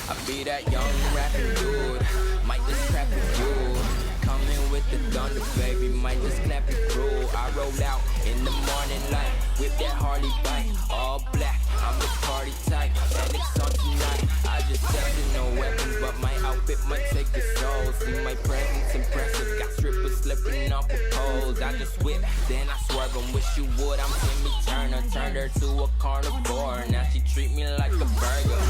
I be that young rapping dude, might just crap with you. Coming with the thunder, baby, might just clap it through. I roll out in the morning light, with that Harley bike, all black, I'm the party type, and it's on tonight. I just said no weapons, but my outfit might take the soul. See my presence impressive, got strippers slipping off the poles. I just whip, then I swerve and wish you would. I'm Timmy Turner, turned her to a carnivore. Now she treat me like a burger.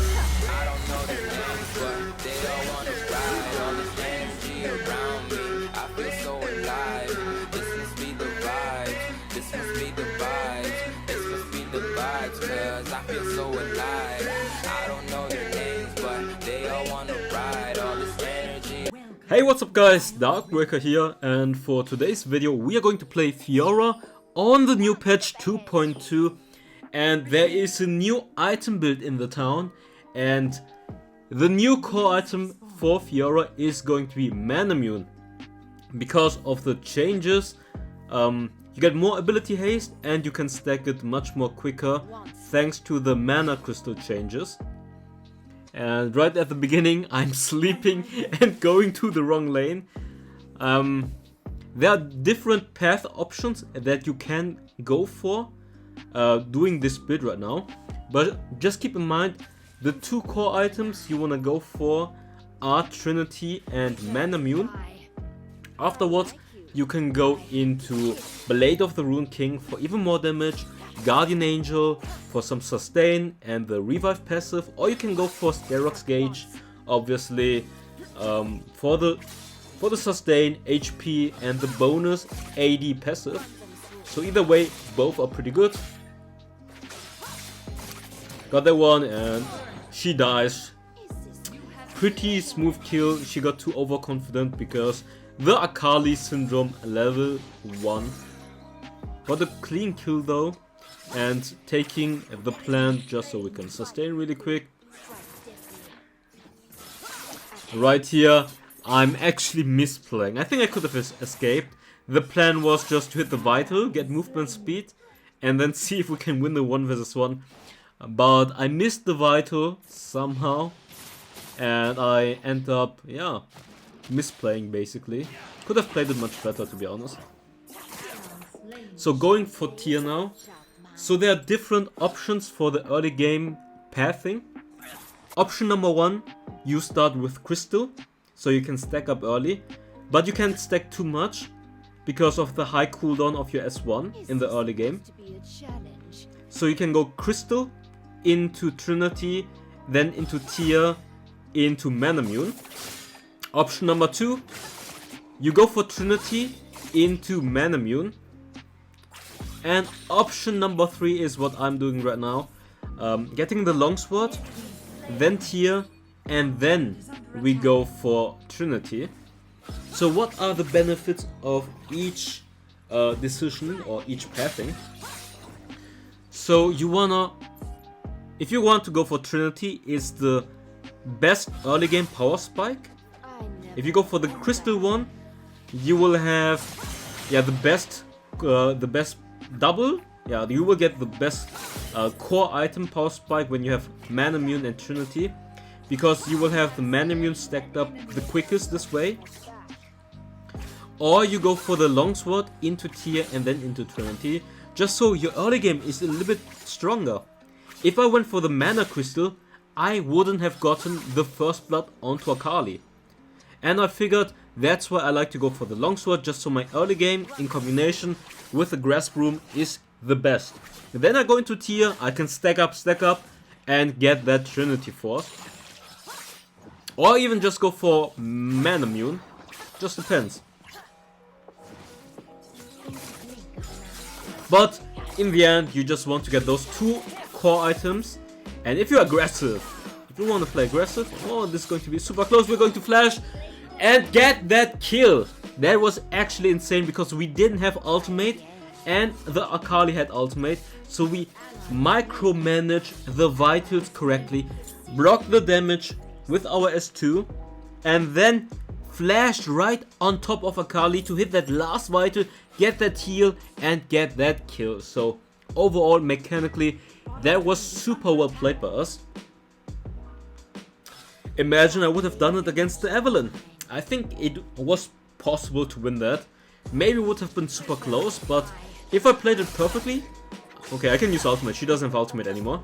I don't know their names, but they all wanna ride. All this energy around me, I feel so alive. This must be the vibes, this must be the vibes, this must be the vibes, cause I feel so alive. I don't know their names, but they all wanna ride. All this energy. Hey, what's up guys, Darkbreaker here, and for today's video we are going to play Fiora on the new patch 2.2, and there is a new item build in the town, and the new core item for Fiora is going to be Manamune. Because of the changes, you get more ability haste and you can stack it much more quicker thanks to the mana crystal changes. And right at the beginning I'm sleeping and going to the wrong lane. There are different path options that you can go for doing this build right now, but just keep in mind the two core items you want to go for are Trinity and Manamune. Afterwards you can go into Blade of the Rune King for even more damage, Guardian Angel for some sustain and the revive passive, or you can go for Sterox Gauge, obviously, for the sustain, HP and the bonus AD passive. So either way, both are pretty good. Got that one and she dies. Pretty smooth kill. She got too overconfident because the Akali syndrome level 1. Got a clean kill though, and taking the plant just so we can sustain really quick. Right here I'm actually misplaying. I think I could have escaped. The plan was just to hit the vital, get movement speed, and then see if we can win the 1 vs 1. But I missed the vital somehow, and I end up, yeah, misplaying basically. Could have played it much better, to be honest. So going for tier now. So there are different options for the early game pathing. Option number 1, you start with crystal, so you can stack up early, but you can't stack too much because of the high cooldown of your S1 in the early game. So you can go crystal into Trinity, then into tier, into Manamune. Option number 2, you go for Trinity into Manamune. And option number 3 is what I'm doing right now. Getting the longsword, then tier, and then we go for Trinity. So what are the benefits of each decision or each pathing? So if you want to go for Trinity, it's the best early game power spike. If you go for the crystal one, you will have the best double. Yeah, you will get the best core item power spike when you have Manamune and Trinity, because you will have the Manamune stacked up the quickest this way. Or you go for the longsword into tier and then into Trinity, just so your early game is a little bit stronger. If I went for the mana crystal, I wouldn't have gotten the first blood onto Akali. And I figured that's why I like to go for the longsword, just so my early game in combination with the grass broom is the best. Then I go into tier, I can stack up and get that Trinity force. Or even just go for Manamune, just depends. But in the end you just want to get those two core items, and if you're aggressive, if you want to play aggressive, oh, this is going to be super close, we're going to flash and get that kill. That was actually insane because we didn't have ultimate and the Akali had ultimate, so we micromanaged the vitals correctly, blocked the damage with our S2, and then flashed right on top of Akali to hit that last vital, get that heal and get that kill. So overall, mechanically, that was super well played by us. Imagine I would have done it against the Evelyn. I think it was possible to win that. Maybe it would have been super close, but if I played it perfectly... Okay, I can use ultimate. She doesn't have ultimate anymore.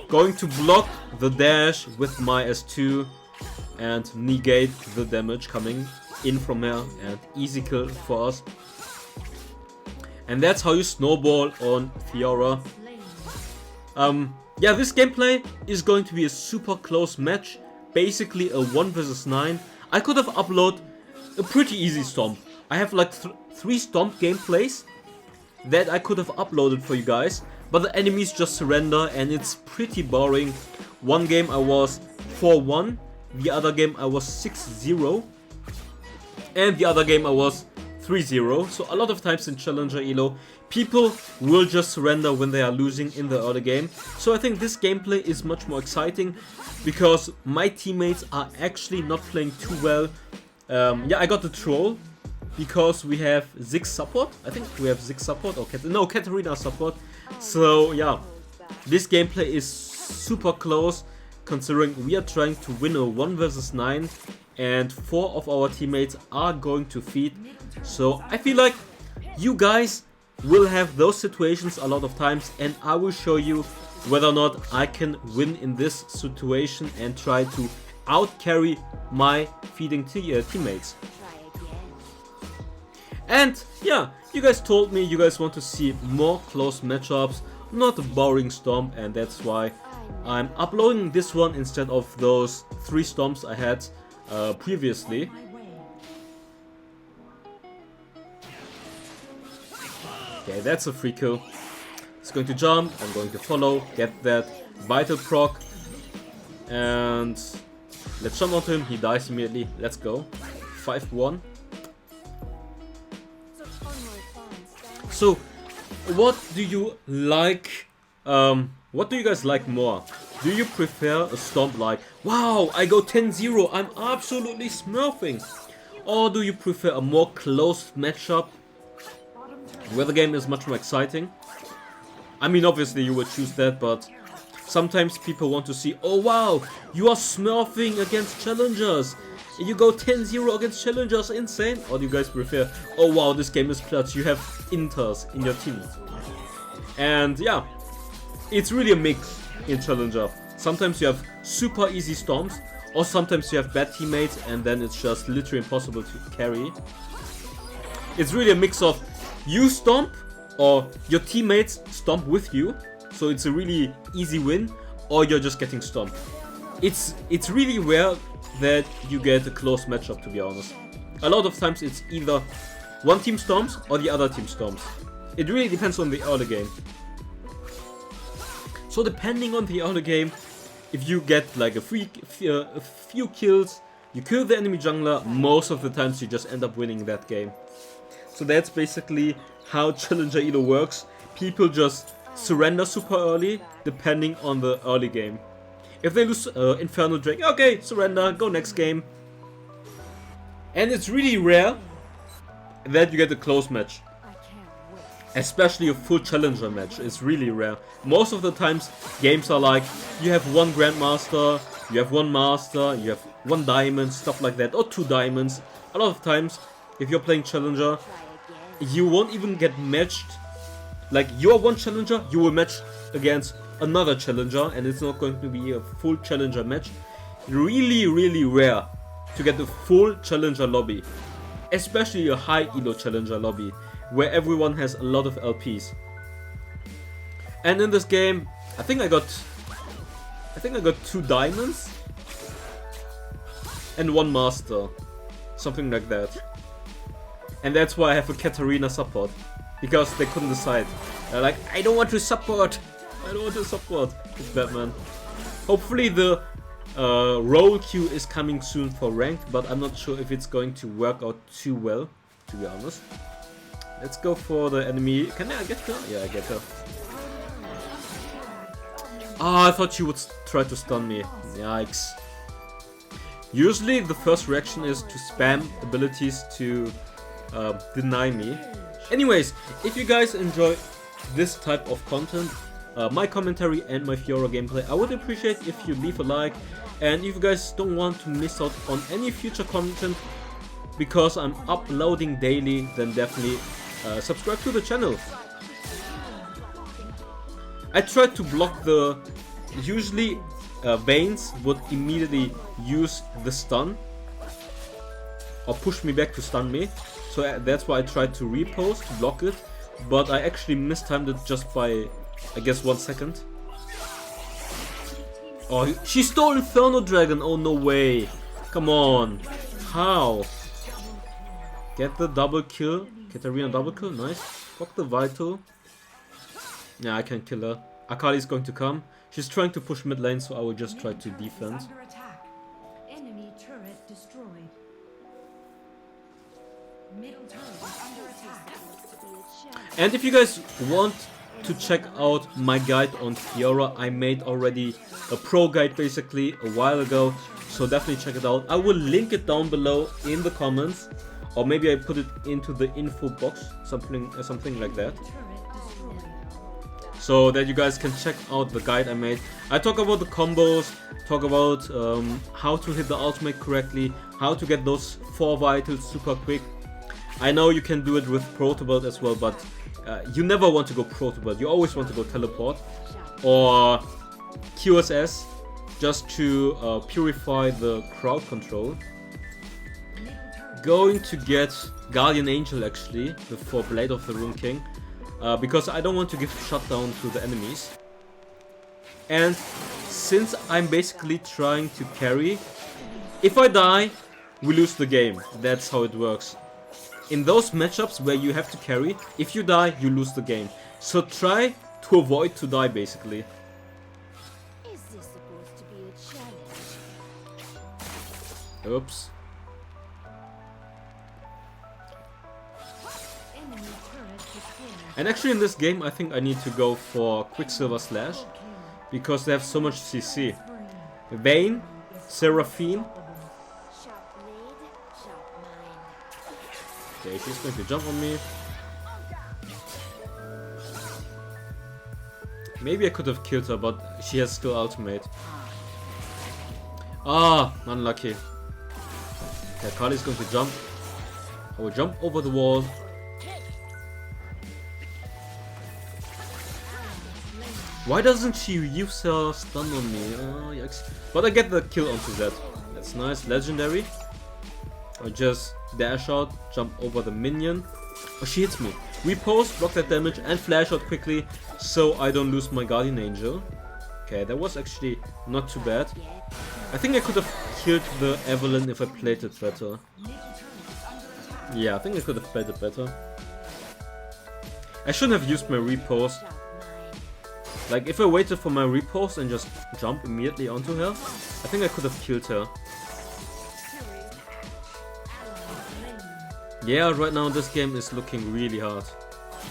Going to block the dash with my S2 and negate the damage coming in from her, and easy kill for us. And that's how you snowball on Fiora. Yeah, this gameplay is going to be a super close match. Basically a 1 versus 9. I could have uploaded a pretty easy stomp. I have like 3 stomp gameplays that I could have uploaded for you guys. But the enemies just surrender and it's pretty boring. One game I was 4-1. The other game I was 6-0. And the other game I was 3-0. So a lot of times in Challenger Elo, people will just surrender when they are losing in the early game. So I think this gameplay is much more exciting because my teammates are actually not playing too well. Yeah, I got the troll because we have Ziggs support. I think we have Ziggs support or Katarina support. So yeah, this gameplay is super close considering we are trying to win a 1 versus 9 and 4 of our teammates are going to feed. So I feel like you guys will have those situations a lot of times and I will show you whether or not I can win in this situation and try to out-carry my feeding teammates. And yeah, you guys told me you guys want to see more close matchups, not a boring stomp, and that's why I'm uploading this one instead of those 3 stomps I had previously. Okay, that's a free kill. It's going to jump, I'm going to follow, get that vital proc, and let's jump onto him, he dies immediately, let's go. 5-1. So, what do you like, what do you guys like more? Do you prefer a stomp like, wow, I go 10-0, I'm absolutely smurfing? Or do you prefer a more close matchup where the game is much more exciting? I mean, obviously you would choose that, but sometimes people want to see, oh wow, you are smurfing against challengers. You go 10-0 against challengers, insane. Or do you guys prefer, oh wow, this game is clutch, you have inters in your team. And yeah, it's really a mix in Challenger. Sometimes you have super easy stomps, or sometimes you have bad teammates and then it's just literally impossible to carry. It's really a mix of you stomp, or your teammates stomp with you, so it's a really easy win, or you're just getting stomped. It's really rare that you get a close matchup, to be honest. A lot of times it's either one team stomps or the other team stomps. It really depends on the early game. So depending on the early game, if you get like a few kills, you kill the enemy jungler, most of the times you just end up winning that game. So that's basically how Challenger Elo works. People just surrender super early, depending on the early game. If they lose Infernal Drake, okay, surrender, go next game. And it's really rare that you get a close match. Especially a full Challenger match, it's really rare. Most of the times, games are like, you have 1 Grandmaster, you have 1 Master, you have 1 Diamond, stuff like that, or 2 Diamonds. A lot of times, if you're playing Challenger, you won't even get matched. Like, you are 1 Challenger, you will match against another Challenger, and it's not going to be a full Challenger match. Really, really rare to get a full Challenger lobby. Especially a high Elo Challenger lobby, where everyone has a lot of LPs. And in this game, I think I got 2 Diamonds and 1 Master. Something like that. And that's why I have a Katarina support. Because they couldn't decide. They're like, I don't want to support. I don't want to support. It's Batman. Hopefully the role queue is coming soon for ranked, but I'm not sure if it's going to work out too well, to be honest. Let's go for the enemy. Can I get her? Yeah, I get her. Ah, I thought she would try to stun me. Yikes. Usually the first reaction is to spam abilities to deny me. Anyways, if you guys enjoy this type of content, my commentary and my Fiora gameplay, I would appreciate if you leave a like. And if you guys don't want to miss out on any future content, because I'm uploading daily, then definitely subscribe to the channel. I tried to block the... Usually Vaynes would immediately use the stun or push me back to stun me, so that's why I tried to repost to block it, but I actually mistimed it just by, I guess, 1 second. Oh, she stole Inferno Dragon! Oh, no way! Come on! How? Get the double kill. Katarina double kill, nice. Fuck the Vital. Yeah, I can kill her. Akali is going to come. She's trying to push mid lane, so I will just try to defend. Enemy turret destroyed. Middle turret is under attack. And if you guys want to check out my guide on Fiora, I made already a pro guide basically a while ago, so definitely check it out. I will link it down below in the comments, or maybe I put it into the info box, something like that, so that you guys can check out the guide I made. I talk about the combos, talk about how to hit the ultimate correctly, how to get those 4 vitals super quick. I know you can do it with protobelt as well, but you never want to go protobelt. You always want to go teleport or QSS, just to purify the crowd control. Going to get Guardian Angel actually before Blade of the Rune King, because I don't want to give shutdown to the enemies. And since I'm basically trying to carry, if I die, we lose the game. That's how it works. In those matchups where you have to carry, if you die, you lose the game. So try to avoid to die basically. Is this supposed to be a challenge? Oops. Enemy turret destroyed. And actually in this game I think I need to go for Quicksilver Slash, because they have so much CC. Vayne, Seraphine. Sharp blade, sharp mind. Okay, she's going to jump on me. Maybe I could have killed her, but she has still ultimate. Ah, unlucky. Okay, Kali's going to jump. I will jump over the wall. Why doesn't she use her stun on me? Oh, yikes. But I get the kill onto that. That's nice. Legendary. I just dash out, jump over the minion. Oh, she hits me. Repost, block that damage, and flash out quickly so I don't lose my Guardian Angel. Okay, that was actually not too bad. I think I could have killed the Evelyn if I played it better. Yeah, I think I could have played it better. I shouldn't have used my repost. Like, if I waited for my repost and just jump immediately onto her, I think I could have killed her. Yeah, right now this game is looking really hard.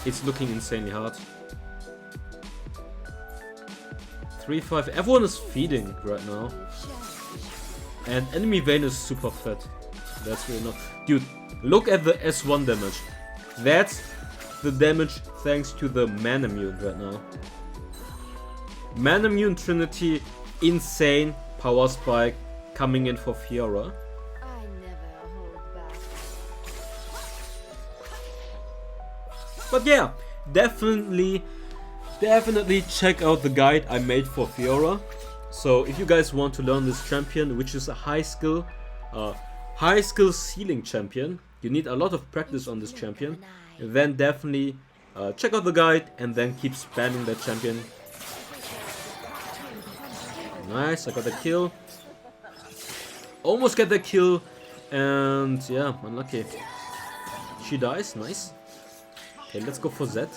It's looking insanely hard. 3-5. Everyone is feeding right now. And enemy Vayne is super fat. That's really not. Dude, look at the S1 damage. That's the damage thanks to the Manamune right now. Manamune Trinity, insane power spike coming in for Fiora. I never hold back. But yeah, definitely check out the guide I made for Fiora. So if you guys want to learn this champion, which is a high skill ceiling champion, you need a lot of practice on this champion, then definitely check out the guide and then keep spamming that champion. Nice, I got the kill. Almost get the kill, and yeah, unlucky. She dies, nice. Okay, let's go for Zed.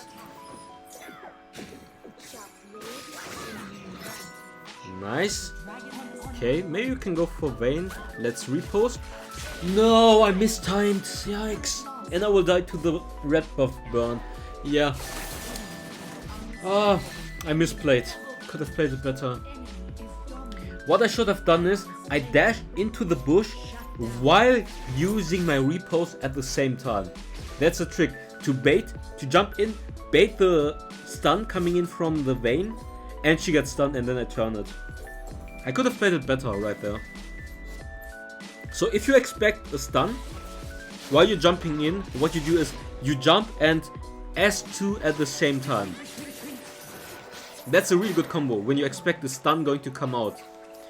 Nice. Okay, maybe you can go for Vayne. Let's repost. No, I mistimed. Yikes. And I will die to the red buff burn. Yeah. Ah, I misplayed. Could have played it better. What I should have done is I dashed into the bush while using my repost at the same time. That's a trick. To bait, to jump in, bait the stun coming in from the Vayne, and she gets stunned, and then I turn it. I could have played it better right there. So if you expect a stun, while you're jumping in, what you do is you jump and S2 at the same time. That's a really good combo, when you expect the stun going to come out.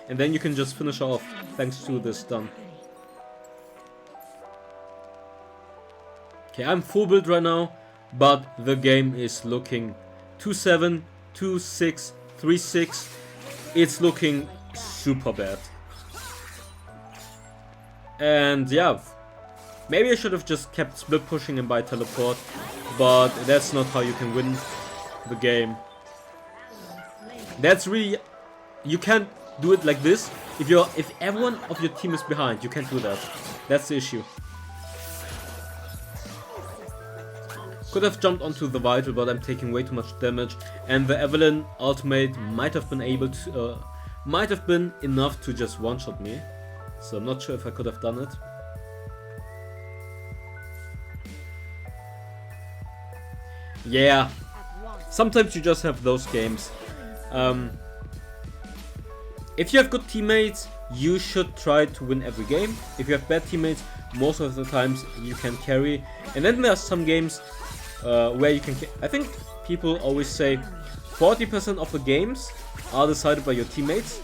And then you can just finish her off, thanks to the stun. Okay, I'm full build right now, but the game is looking 2-7, 2-6, 3-6. It's looking super bad. And yeah, maybe I should have just kept split pushing and buy teleport, but that's not how you can win the game. That's really, you can't do it like this. If everyone of your team is behind, you can't do that. That's the issue. Could have jumped onto the Vital, but I'm taking way too much damage, and the Evelyn ultimate might have been able to, might have been enough to just one-shot me. So I'm not sure if I could have done it. Yeah, sometimes you just have those games. If you have good teammates, you should try to win every game. If you have bad teammates, most of the times you can carry. And then there are some games where you can... I think people always say 40% of the games are decided by your teammates,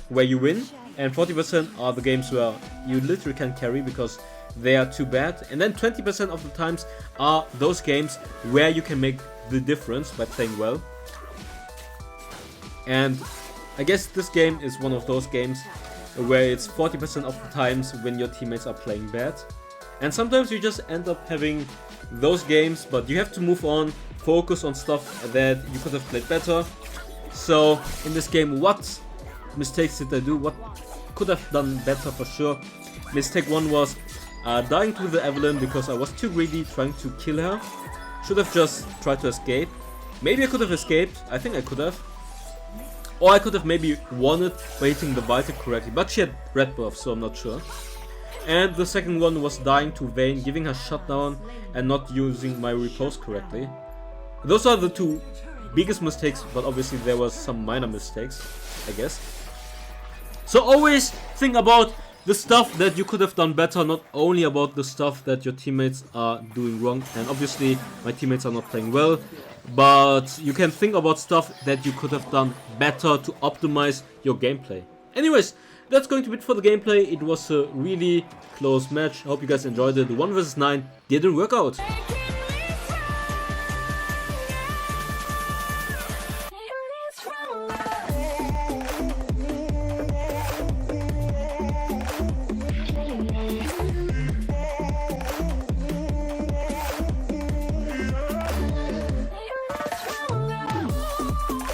where you win. And 40% are the games where you literally can't carry because they are too bad. And then 20% of the times are those games where you can make the difference by playing well. And I guess this game is one of those games where it's 40% of the times when your teammates are playing bad. And sometimes you just end up having those games, but you have to move on, focus on stuff that you could have played better. So in this game, what mistakes did I do? What could have done better for sure? Mistake 1 was dying to the Evelyn because I was too greedy trying to kill her. Should have just tried to escape. Maybe I could have escaped. I think I could have. Or I could have maybe won it by hitting the Vital correctly. But she had red buff, so I'm not sure. And the second one was dying to Vayne, giving her shutdown and not using my repose correctly. Those are the two biggest mistakes, but obviously there was some minor mistakes, I guess. So always think about the stuff that you could have done better, not only about the stuff that your teammates are doing wrong. And obviously my teammates are not playing well, but you can think about stuff that you could have done better to optimize your gameplay. Anyways, that's going to be it for the gameplay. It was a really close match. I hope you guys enjoyed it. The 1 vs 9 didn't work out.